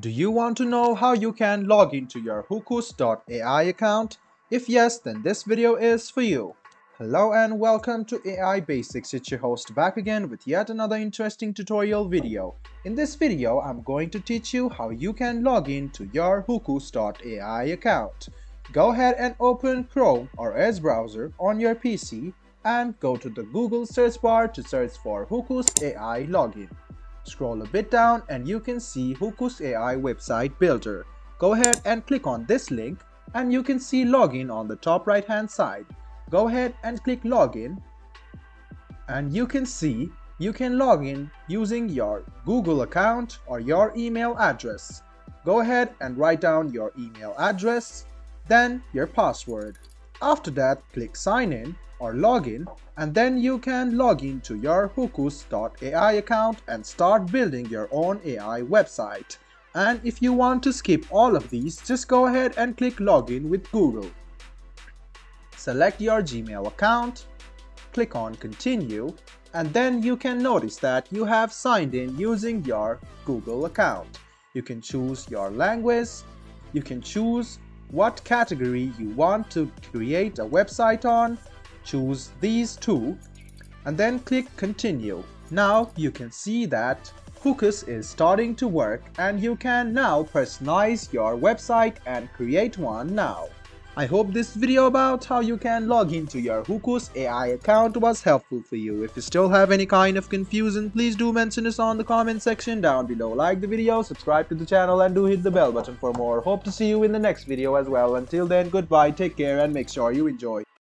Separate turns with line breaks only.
Do you want to know how you can log into your Hocoos AI account? If yes, then this video is for you. Hello and welcome to AI Basics. It's your host back again with yet another interesting tutorial video. In this video, I'm going to teach you how you can log in to your Hocoos AI account. Go ahead and open Chrome or Edge browser on your PC and go to the Google search bar to search for Hocoos AI login. Scroll a bit down and you can see Hocoos AI website builder. Go ahead and click on this link and you can see login on the top right hand side. Go ahead and click login and you can see you can log in using your Google account or your email address. Go ahead and write down your email address, then your password. After that, click sign in or login, and then you can log in to your Hocoos AI account and start building your own AI website. And if you want to skip all of these, just go ahead and click login with Google. Select your Gmail account, click on continue, and then you can notice that you have signed in using your Google account. You can choose your language, you can choose what category you want to create a website on. Choose these two and then click continue. Now you can see that Hocoos is starting to work and you can now personalize your website and create one now. I hope this video about how you can log into your Hocoos AI account was helpful for you. If you still have any kind of confusion, please do mention us on the comment section down below. Like the video, subscribe to the channel and do hit the bell button for more. Hope to see you in the next video as well. Until then, goodbye, take care and make sure you enjoy.